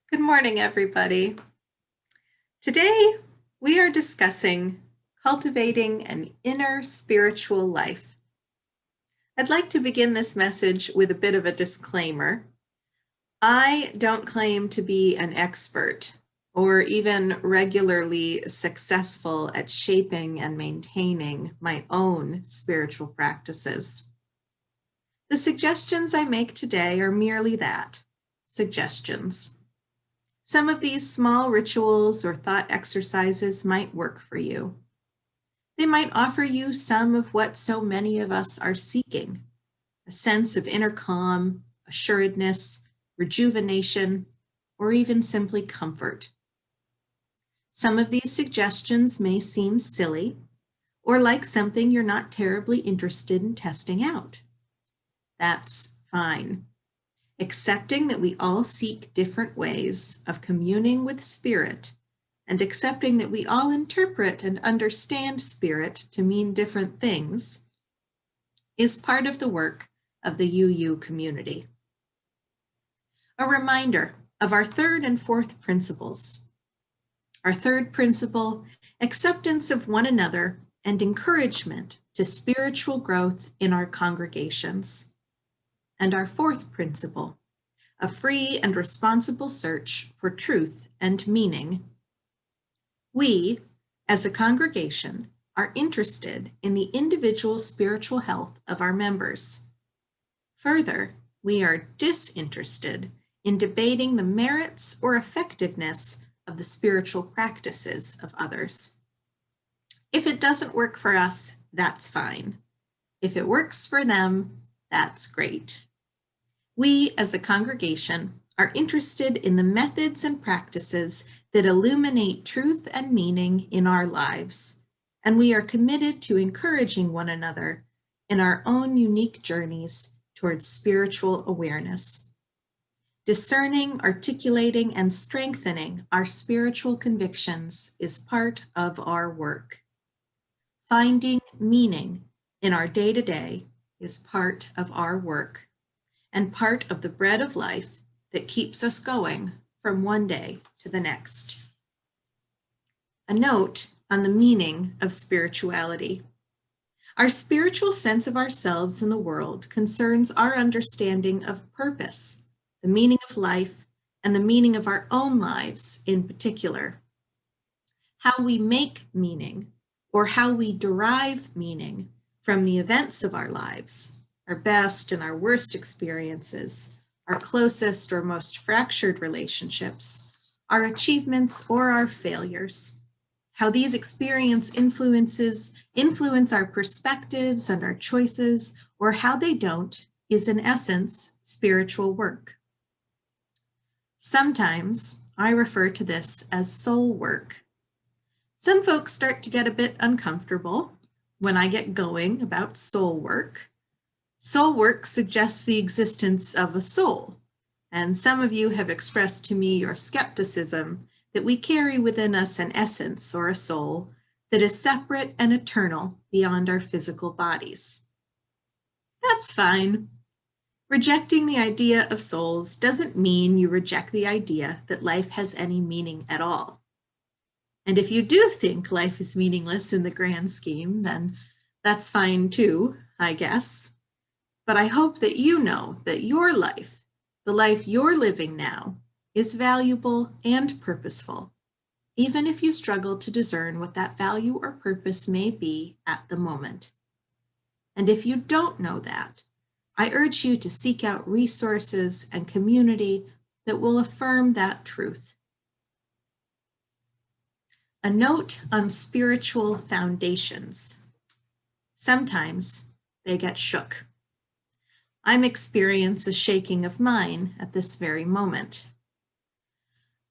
Good morning, everybody. Today, we are discussing cultivating an inner spiritual life. I'd like to begin this message with a bit of a disclaimer. I don't claim to be an expert or even regularly successful at shaping and maintaining my own spiritual practices. The suggestions I make today are merely that, suggestions. Some of these small rituals or thought exercises might work for you. They might offer you some of what so many of us are seeking, a sense of inner calm, assuredness, rejuvenation, or even simply comfort. Some of these suggestions may seem silly or like something you're not terribly interested in testing out. That's fine. Accepting that we all seek different ways of communing with spirit, and accepting that we all interpret and understand spirit to mean different things, is part of the work of the UU community. A reminder of our third and fourth principles. Our third principle, acceptance of one another and encouragement to spiritual growth in our congregations. And our fourth principle, a free and responsible search for truth and meaning. We, as a congregation, are interested in the individual spiritual health of our members. Further, we are disinterested in debating the merits or effectiveness of the spiritual practices of others. If it doesn't work for us, that's fine. If it works for them, that's great. We, as a congregation, are interested in the methods and practices that illuminate truth and meaning in our lives, and we are committed to encouraging one another in our own unique journeys towards spiritual awareness. Discerning, articulating, and strengthening our spiritual convictions is part of our work. Finding meaning in our day-to-day is part of our work, and part of the bread of life that keeps us going from one day to the next. A note on the meaning of spirituality. Our spiritual sense of ourselves in the world concerns our understanding of purpose, the meaning of life, and the meaning of our own lives in particular. How we make meaning, or how we derive meaning from the events of our lives, our best and our worst experiences, our closest or most fractured relationships, our achievements or our failures. How these experiences influence our perspectives and our choices, or how they don't, is in essence spiritual work. Sometimes I refer to this as soul work. Some folks start to get a bit uncomfortable when I get going about soul work. Soul work suggests the existence of a soul, and some of you have expressed to me your skepticism that we carry within us an essence or a soul that is separate and eternal beyond our physical bodies. That's fine. Rejecting the idea of souls doesn't mean you reject the idea that life has any meaning at all. And if you do think life is meaningless in the grand scheme, then that's fine too, I guess. But I hope that you know that your life, the life you're living now, is valuable and purposeful, even if you struggle to discern what that value or purpose may be at the moment. And if you don't know that, I urge you to seek out resources and community that will affirm that truth. A note on spiritual foundations. Sometimes they get shook. I'm experiencing a shaking of mine at this very moment.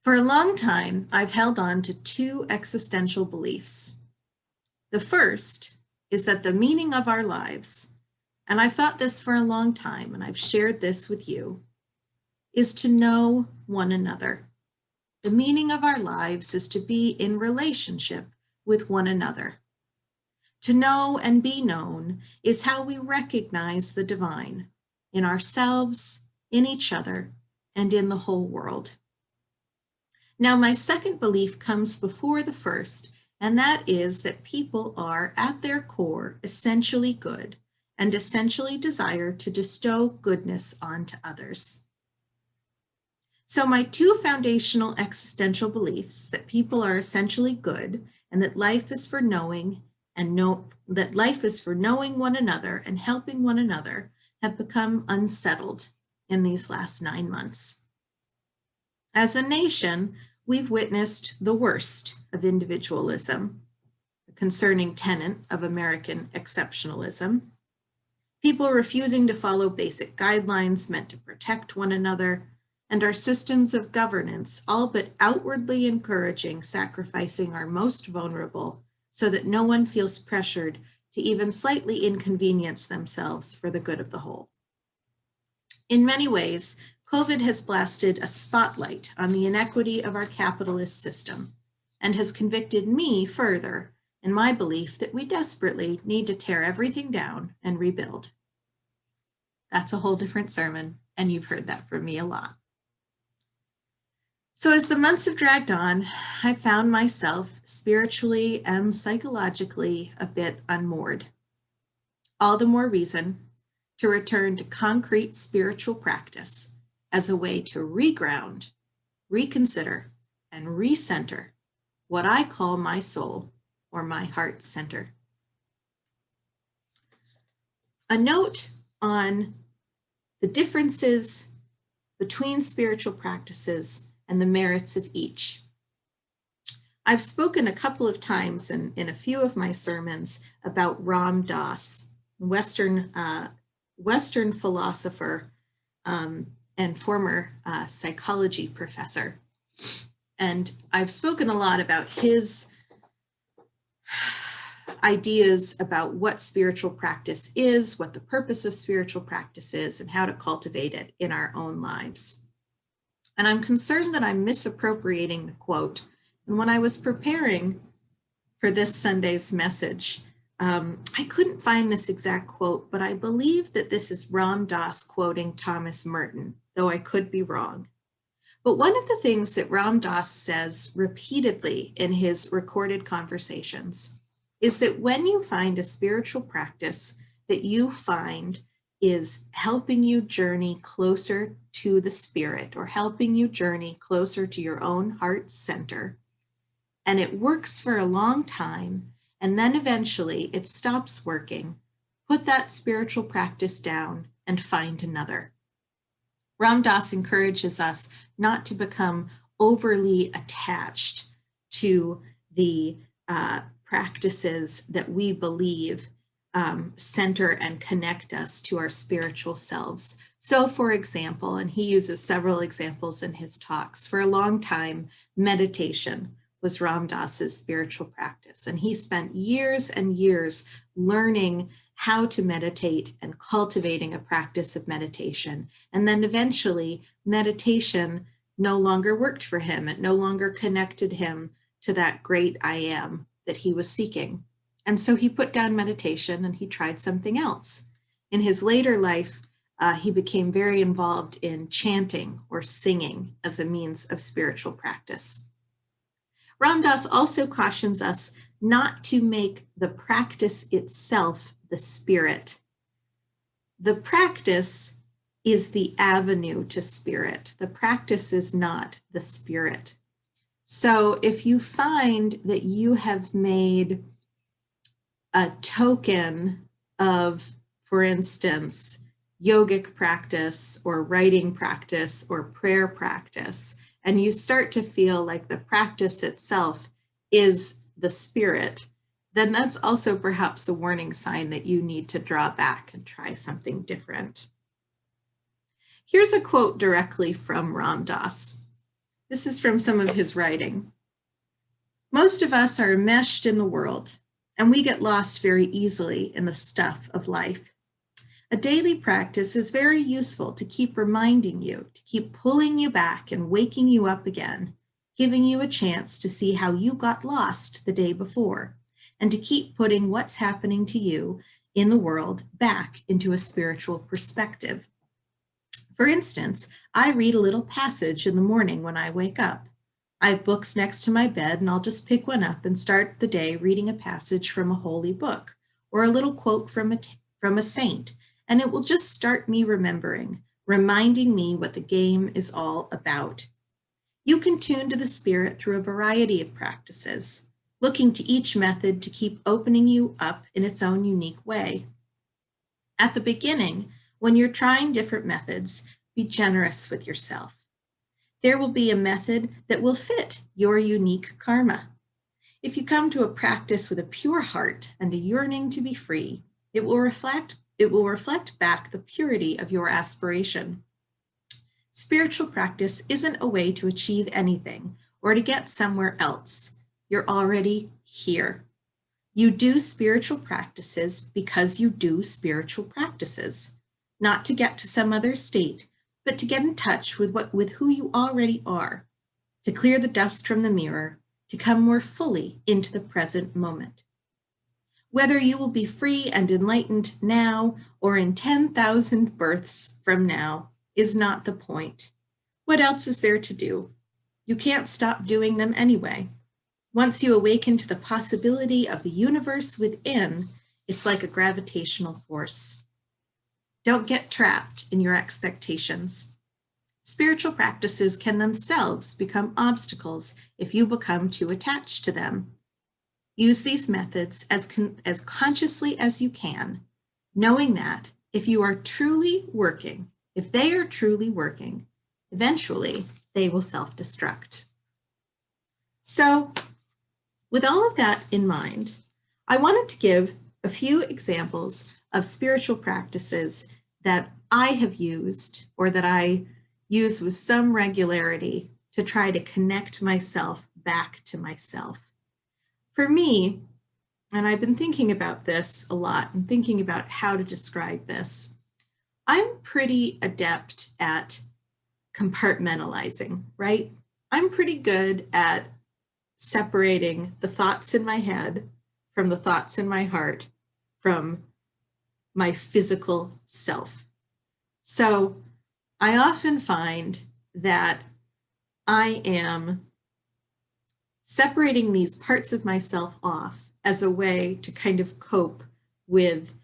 For a long time, I've held on to two existential beliefs. The first is that the meaning of our lives, and I've thought this for a long time, and I've shared this with you, is to know one another. The meaning of our lives is to be in relationship with one another. To know and be known is how we recognize the divine in ourselves, in each other, and in the whole world. Now, my second belief comes before the first, and that is that people are, at their core, essentially good and essentially desire to bestow goodness onto others. So my two foundational existential beliefs, that people are essentially good and that life is for knowing that life is for knowing one another and helping one another, have become unsettled in these last 9 months. As a nation, we've witnessed the worst of individualism, a concerning tenet of American exceptionalism, people refusing to follow basic guidelines meant to protect one another, and our systems of governance all but outwardly encouraging sacrificing our most vulnerable so that no one feels pressured to even slightly inconvenience themselves for the good of the whole. In many ways, COVID has blasted a spotlight on the inequity of our capitalist system and has convicted me further in my belief that we desperately need to tear everything down and rebuild. That's a whole different sermon, and you've heard that from me a lot. So as the months have dragged on, I found myself spiritually and psychologically a bit unmoored. All the more reason to return to concrete spiritual practice as a way to reground, reconsider, and recenter what I call my soul or my heart center. A note on the differences between spiritual practices and the merits of each. I've spoken a couple of times in a few of my sermons about Ram Dass, Western philosopher and former psychology professor. And I've spoken a lot about his ideas about what spiritual practice is, what the purpose of spiritual practice is, and how to cultivate it in our own lives. And I'm concerned that I'm misappropriating the quote. And when I was preparing for this Sunday's message, I couldn't find this exact quote, but I believe that this is Ram Dass quoting Thomas Merton, though I could be wrong. But one of the things that Ram Dass says repeatedly in his recorded conversations is that when you find a spiritual practice that you find is helping you journey closer to the spirit or helping you journey closer to your own heart center, and it works for a long time, and then eventually it stops working, put that spiritual practice down and find another. Ram Dass encourages us not to become overly attached to the practices that we believe center and connect us to our spiritual selves. So for example, and he uses several examples in his talks, for a long time, meditation was Ram Dass's spiritual practice. And he spent years and years learning how to meditate and cultivating a practice of meditation. And then eventually meditation no longer worked for him. It no longer connected him to that great I am that he was seeking. And so he put down meditation and he tried something else. In his later life, he became very involved in chanting or singing as a means of spiritual practice. Ram Dass also cautions us not to make the practice itself the spirit. The practice is the avenue to spirit. The practice is not the spirit. So if you find that you have made a token of, for instance, yogic practice or writing practice or prayer practice, and you start to feel like the practice itself is the spirit, then that's also perhaps a warning sign that you need to draw back and try something different. Here's a quote directly from Ram Dass. This is from some of his writing. Most of us are enmeshed in the world, and we get lost very easily in the stuff of life. A daily practice is very useful to keep reminding you, to keep pulling you back and waking you up again, giving you a chance to see how you got lost the day before, and to keep putting what's happening to you in the world back into a spiritual perspective. For instance, I read a little passage in the morning when I wake up. I have books next to my bed, and I'll just pick one up and start the day reading a passage from a holy book or a little quote from a saint, and it will just start me reminding me what the game is all about. You can tune to the Spirit through a variety of practices, looking to each method to keep opening you up in its own unique way. At the beginning, when you're trying different methods, be generous with yourself. There will be a method that will fit your unique karma. If you come to a practice with a pure heart and a yearning to be free, it will reflect back the purity of your aspiration. Spiritual practice isn't a way to achieve anything or to get somewhere else. You're already here. You do spiritual practices because you do spiritual practices, not to get to some other state, but to get in touch with who you already are, to clear the dust from the mirror, to come more fully into the present moment. Whether you will be free and enlightened now or in 10,000 births from now is not the point. What else is there to do? You can't stop doing them anyway. Once you awaken to the possibility of the universe within, it's like a gravitational force. Don't get trapped in your expectations. Spiritual practices can themselves become obstacles if you become too attached to them. Use these methods as consciously as you can, knowing that if they are truly working, eventually they will self-destruct. So, with all of that in mind, I wanted to give a few examples of spiritual practices that I have used or that I use with some regularity to try to connect myself back to myself. For me, and I've been thinking about this a lot and thinking about how to describe this, I'm pretty adept at compartmentalizing, right? I'm pretty good at separating the thoughts in my head from the thoughts in my heart from my physical self. So I often find that I am separating these parts of myself off as a way to kind of cope with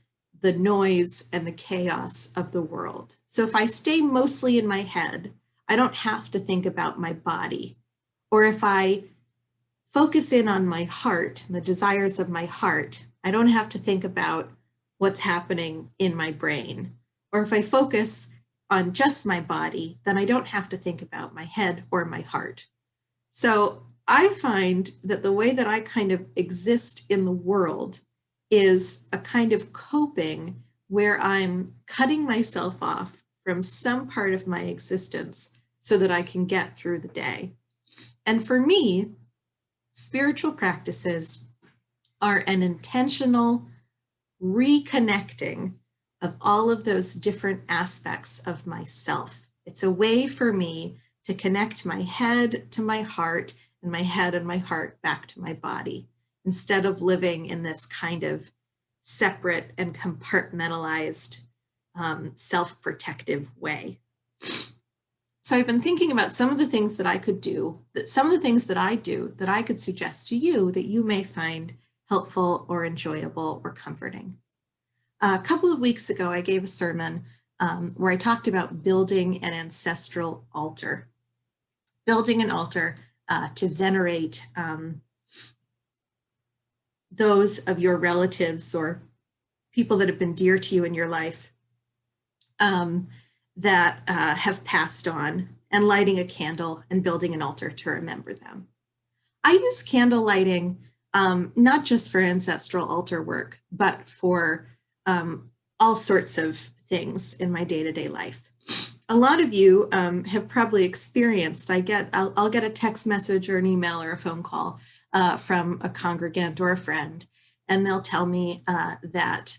the noise and the chaos of the world. So if I stay mostly in my head, I don't have to think about my body. Or if I focus in on my heart and the desires of my heart, I don't have to think about what's happening in my brain. Or if I focus on just my body, then I don't have to think about my head or my heart. So I find that the way that I kind of exist in the world is a kind of coping where I'm cutting myself off from some part of my existence so that I can get through the day. And for me, spiritual practices are an intentional reconnecting of all of those different aspects of myself. It's a way for me to connect my head to my heart and my head and my heart back to my body, instead of living in this kind of separate and compartmentalized self-protective way. So I've been thinking about some of the things that I could do, some of the things that I do that I could suggest to you that you may find helpful or enjoyable or comforting. A couple of weeks ago, I gave a sermon where I talked about building an ancestral altar. Building an altar to venerate those of your relatives or people that have been dear to you in your life that have passed on, and lighting a candle and building an altar to remember them. I use candle lighting not just for ancestral altar work, but for all sorts of things in my day-to-day life. A lot of you have probably experienced, I'll get a text message or an email or a phone call from a congregant or a friend, and they'll tell me that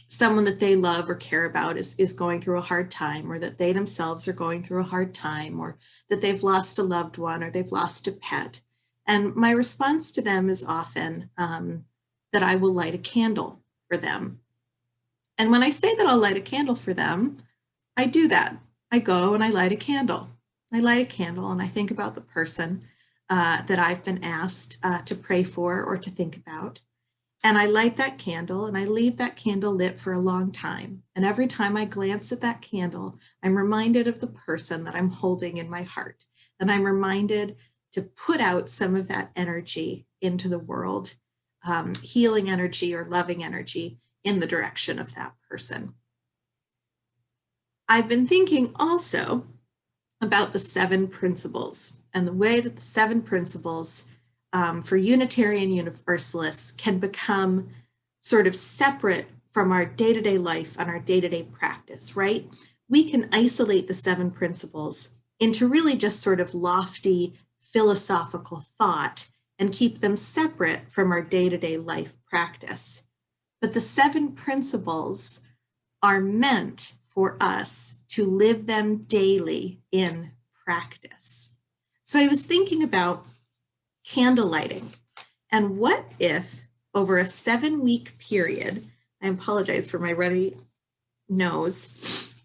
someone that they love or care about is going through a hard time, or that they themselves are going through a hard time, or that they've lost a loved one, or they've lost a pet. And my response to them is often that I will light a candle for them. And when I say that I'll light a candle for them, I do that. I go and I light a candle. I light a candle and I think about the person that I've been asked to pray for or to think about. And I light that candle and I leave that candle lit for a long time. And every time I glance at that candle, I'm reminded of the person that I'm holding in my heart. And I'm reminded to put out some of that energy into the world, healing energy or loving energy in the direction of that person. I've been thinking also about the 7 principles and the way that the 7 principles for Unitarian Universalists can become sort of separate from our day-to-day life and our day-to-day practice, right? We can isolate the 7 principles into really just sort of lofty philosophical thought and keep them separate from our day-to-day life practice. But the 7 principles are meant for us to live them daily in practice. So I was thinking about candle lighting, and what if over a 7-week period, I apologize for my runny nose,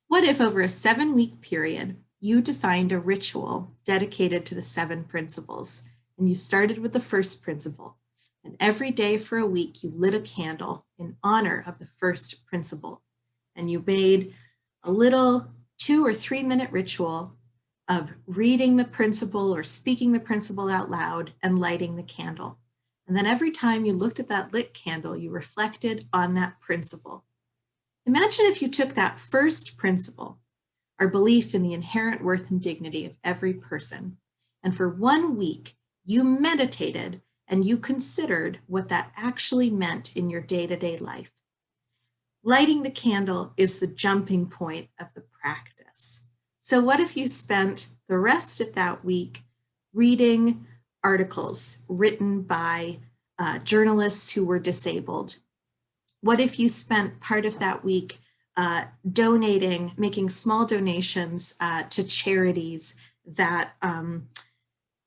what if over a 7-week period you designed a ritual dedicated to the 7 principles, and you started with the first principle, and every day for a week you lit a candle in honor of the first principle, and you made a little 2 or 3 minute ritual of reading the principle or speaking the principle out loud and lighting the candle. And then every time you looked at that lit candle, you reflected on that principle. Imagine if you took that first principle, our belief in the inherent worth and dignity of every person, and for 1 week, you meditated and you considered what that actually meant in your day-to-day life. Lighting the candle is the jumping point of the practice. So what if you spent the rest of that week reading articles written by journalists who were disabled? What if you spent part of that week donating, making small donations to charities that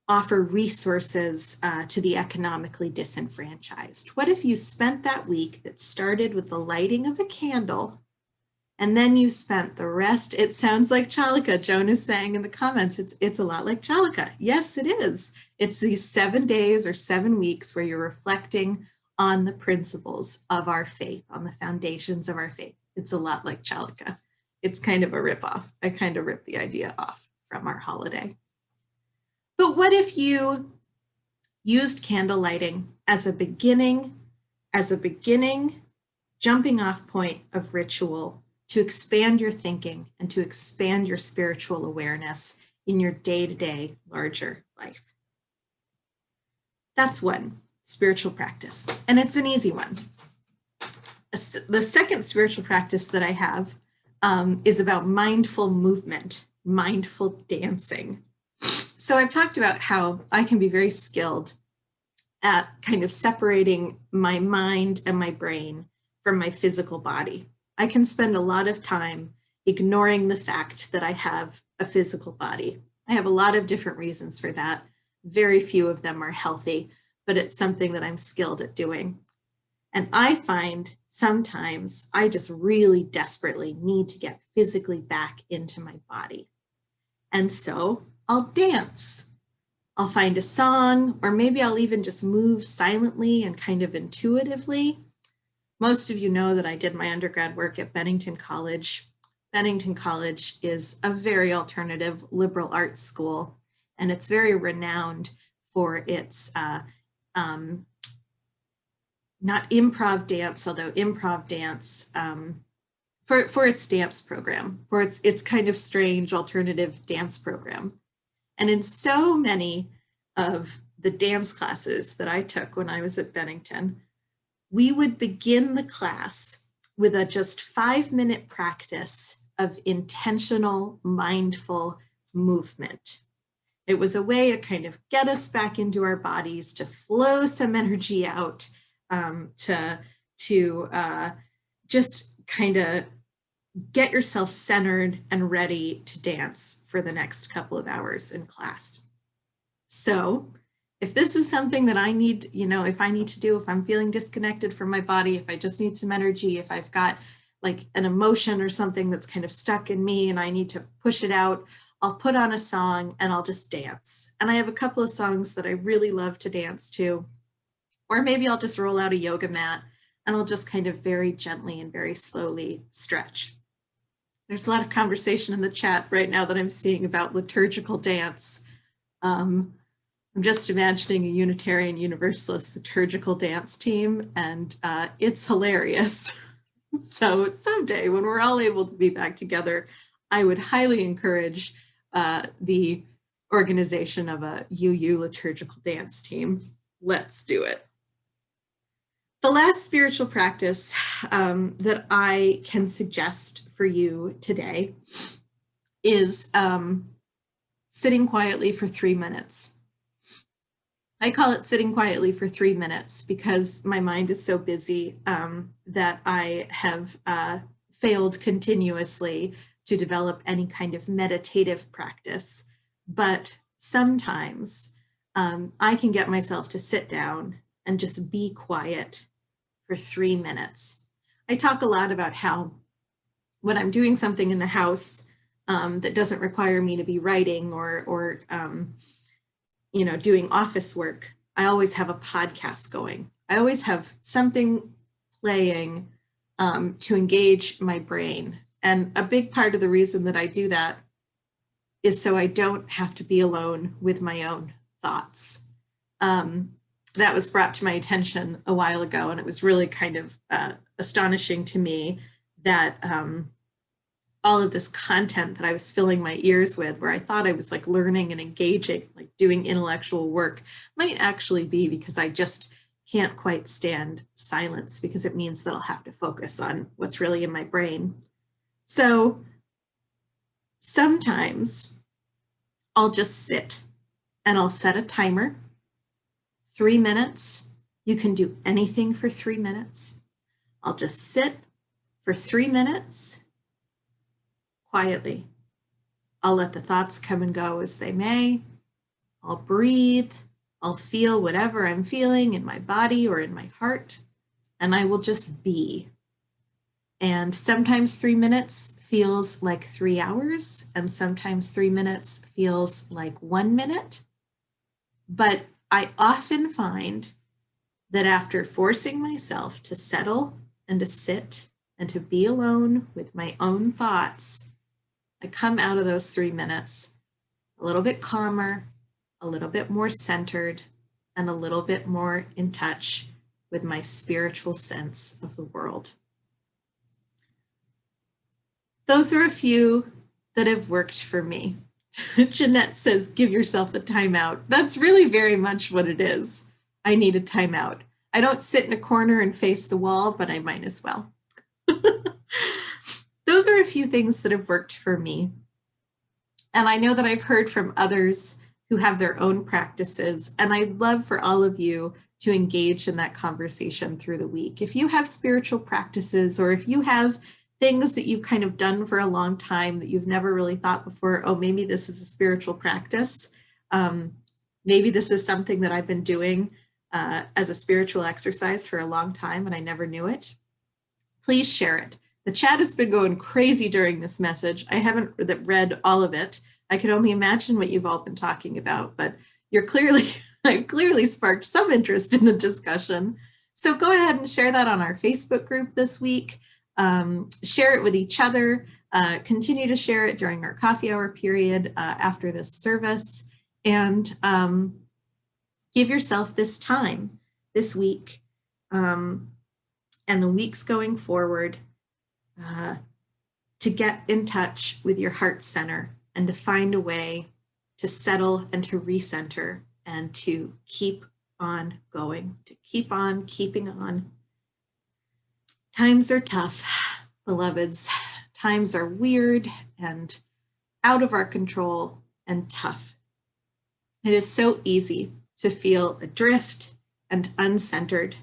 offer resources to the economically disenfranchised? What if you spent that week that started with the lighting of a candle, and then you spent the rest? It sounds like Chalaka. Joan is saying in the comments, it's a lot like Chalaka. Yes, it is. It's these 7 days or 7 weeks where you're reflecting on the principles of our faith, on the foundations of our faith. It's a lot like Chalaka. It's kind of a ripoff. I kind of ripped the idea off from our holiday. But what if you used candle lighting as a beginning jumping off point of ritual to expand your thinking and to expand your spiritual awareness in your day-to-day larger life? That's one spiritual practice, and it's an easy one. The second spiritual practice that I have is about mindful movement, mindful dancing. So I've talked about how I can be very skilled at kind of separating my mind and my brain from my physical body. I can spend a lot of time ignoring the fact that I have a physical body. I have a lot of different reasons for that. Very few of them are healthy, but it's something that I'm skilled at doing. And I find sometimes I just really desperately need to get physically back into my body. And so I'll dance. I'll find a song, or maybe I'll even just move silently and kind of intuitively. Most of you know that I did my undergrad work at Bennington College. Bennington College is a very alternative liberal arts school, and it's very renowned for its not improv dance, although improv dance, for its dance program, for its kind of strange alternative dance program. And in so many of the dance classes that I took when I was at Bennington, we would begin the class with a just 5-minute practice of intentional, mindful movement. It was a way to kind of get us back into our bodies, to flow some energy out, to just kind of get yourself centered and ready to dance for the next couple of hours in class. So if this is something that I need, if I need to do, if I'm feeling disconnected from my body, if I just need some energy, if I've got like an emotion or something that's kind of stuck in me and I need to push it out, I'll put on a song and I'll just dance. And I have a couple of songs that I really love to dance to. Or maybe I'll just roll out a yoga mat and I'll just kind of very gently and very slowly stretch. There's a lot of conversation in the chat right now that I'm seeing about liturgical dance. I'm just imagining a Unitarian Universalist liturgical dance team, and it's hilarious. So someday when we're all able to be back together, I would highly encourage the organization of a UU liturgical dance team. Let's do it. The last spiritual practice that I can suggest for you today is sitting quietly for 3 minutes. I call it sitting quietly for 3 minutes because my mind is so busy that I have failed continuously to develop any kind of meditative practice. But sometimes I can get myself to sit down and just be quiet for 3 minutes. I talk a lot about how when I'm doing something in the house that doesn't require me to be writing or doing office work, I always have a podcast going. I always have something playing to engage my brain. And a big part of the reason that I do that is so I don't have to be alone with my own thoughts. That was brought to my attention a while ago, and it was really kind of astonishing to me that all of this content that I was filling my ears with, where I thought I was like learning and engaging, like doing intellectual work, might actually be because I just can't quite stand silence, because it means that I'll have to focus on what's really in my brain. So sometimes I'll just sit and I'll set a timer, 3 minutes. You can do anything for 3 minutes. I'll just sit for 3 minutes quietly. I'll let the thoughts come and go as they may. I'll breathe. I'll feel whatever I'm feeling in my body or in my heart, and I will just be. And sometimes 3 minutes feels like 3 hours, and sometimes 3 minutes feels like 1 minute. But I often find that after forcing myself to settle and to sit and to be alone with my own thoughts, I come out of those 3 minutes a little bit calmer, a little bit more centered, and a little bit more in touch with my spiritual sense of the world. Those are a few that have worked for me. Jeanette says, give yourself a timeout. That's really very much what it is. I need a timeout. I don't sit in a corner and face the wall, but I might as well. Those are a few things that have worked for me. And I know that I've heard from others who have their own practices, and I'd love for all of you to engage in that conversation through the week. If you have spiritual practices, or if you have things that you've kind of done for a long time that you've never really thought before, oh, maybe this is a spiritual practice. Maybe this is something that I've been doing as a spiritual exercise for a long time and I never knew it. Please share it. The chat has been going crazy during this message. I haven't read all of it. I can only imagine what you've all been talking about, but I've clearly sparked some interest in the discussion. So go ahead and share that on our Facebook group this week. Share it with each other. Continue to share it during our coffee hour period after this service. And give yourself this time, this week, and the weeks going forward, to get in touch with your heart center and to find a way to settle and to recenter and to keep on going, to keep on keeping on. Times are tough, beloveds. Times are weird and out of our control and tough. It is so easy to feel adrift and uncentered.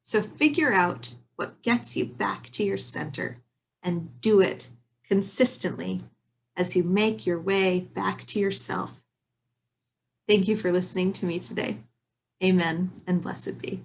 So figure out what gets you back to your center and do it consistently as you make your way back to yourself. Thank you for listening to me today. Amen and blessed be.